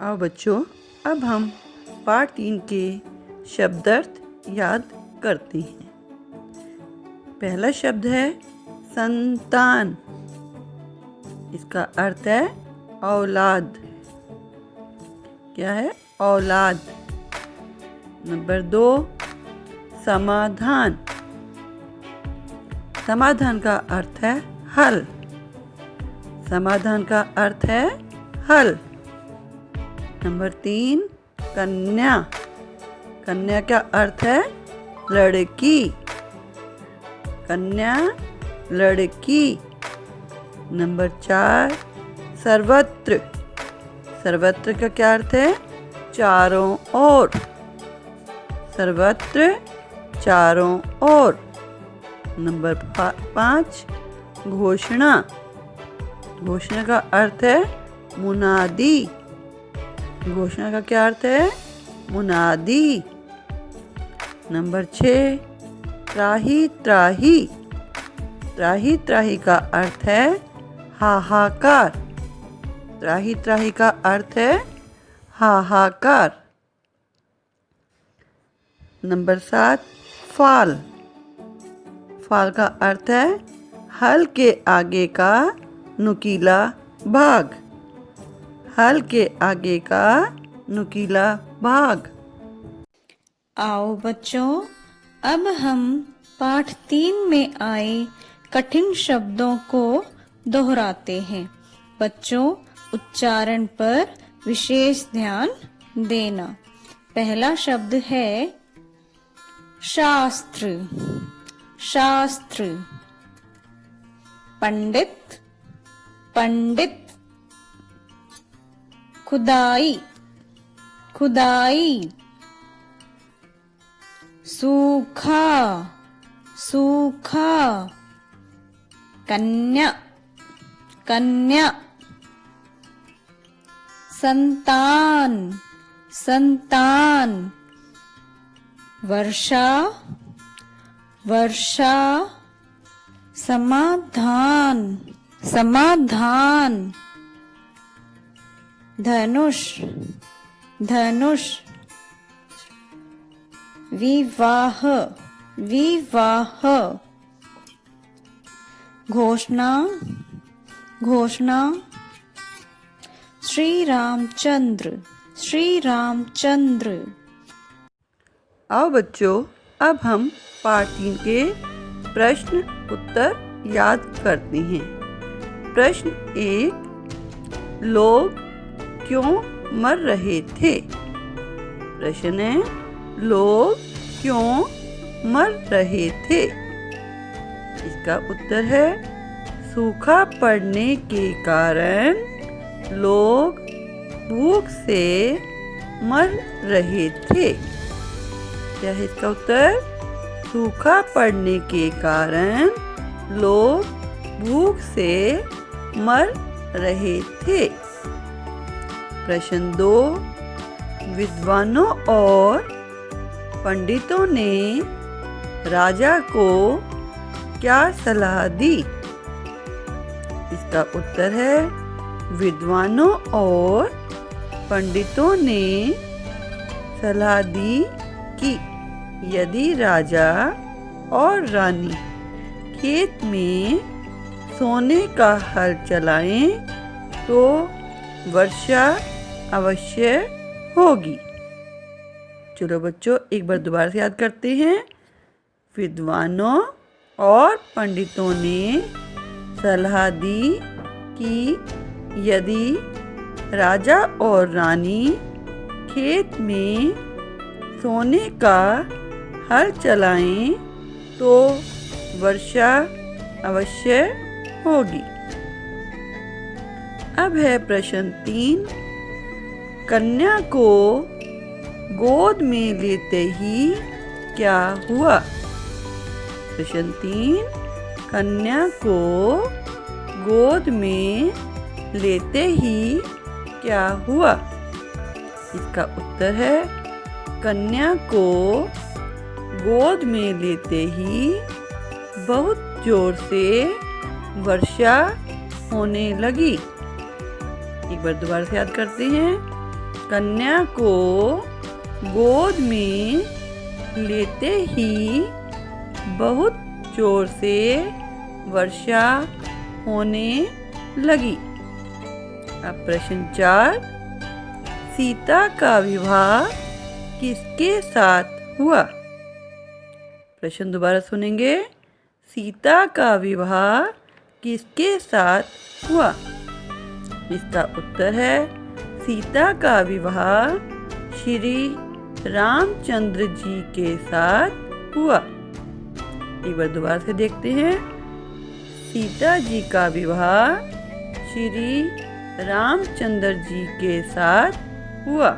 आओ बच्चों, अब हम पाठ 3 के शब्दार्थ याद करते हैं। पहला शब्द है संतान। इसका अर्थ है औलाद। क्या है? औलाद। नंबर 2, समाधान। समाधान का अर्थ है हल। समाधान का अर्थ है हल। नंबर 3, कन्या। कन्या का अर्थ है लड़की। कन्या, लड़की। नंबर 4, सर्वत्र। सर्वत्र का क्या अर्थ है? चारों ओर। सर्वत्र, चारों ओर। नंबर 5, घोषणा। घोषणा का अर्थ है मुनादी। घोषणा का क्या अर्थ है? मुनादी। नंबर 6, त्राही त्राही। त्राही त्राही का अर्थ है हाहाकार। त्राही त्राही का अर्थ है हाहाकार। नंबर 7, फाल। फाल का अर्थ है हल के आगे का नुकीला भाग। हल के आगे का नुकीला भाग। आओ बच्चों, अब हम पाठ 3 में आए कठिन शब्दों को दोहराते हैं। बच्चों, उच्चारण पर विशेष ध्यान देना। पहला शब्द है शास्त्र। शास्त्र। पंडित। पंडित। खुदाई। खुदाई। सूखा। सूखा। कन्या। कन्या। संतान। संतान। वर्षा। वर्षा। समाधान। समाधान। धनुष। धनुष। विवाह। विवाह। घोषणा। घोषणा। श्री रामचंद्र। श्री रामचंद्र। आओ बच्चों, अब हम पाठ 3 के प्रश्न उत्तर याद करते हैं। प्रश्न 1, लोग क्यों मर रहे थे? प्रश्न है, लोग क्यों मर रहे थे? इसका उत्तर है सूखा पड़ने के कारण लोग भूख से मर रहे थे। क्या है इसका उत्तर? सूखा पड़ने के कारण लोग भूख से मर रहे थे। प्रश्न 2, विद्वानों और पंडितों ने राजा को क्या सलाह दी? इसका उत्तर है विद्वानों और पंडितों ने सलाह दी कि यदि राजा और रानी खेत में सोने का हल चलाएं तो वर्षा अवश्य होगी। चलो बच्चों, एक बार दोबारा से याद करते हैं। विद्वानों और पंडितों ने सलाह दी कि यदि राजा और रानी खेत में सोने का हल चलाएं तो वर्षा अवश्य होगी। अब है प्रश्न 3, कन्या को गोद में लेते ही क्या हुआ? प्रश्न 3, कन्या को गोद में लेते ही क्या हुआ? इसका उत्तर है कन्या को गोद में लेते ही बहुत जोर से वर्षा होने लगी। एक बार दोबारा से याद करते हैं। कन्या को गोद में लेते ही बहुत जोर से वर्षा होने लगी। अब प्रश्न 4, सीता का विवाह किसके साथ हुआ? प्रश्न दोबारा सुनेंगे। सीता का विवाह किसके साथ हुआ? इसका उत्तर है सीता का विवाह श्री रामचंद्र जी के साथ हुआ। एक बार दोबारा से देखते हैं। सीता जी का विवाह श्री रामचंद्र जी के साथ हुआ।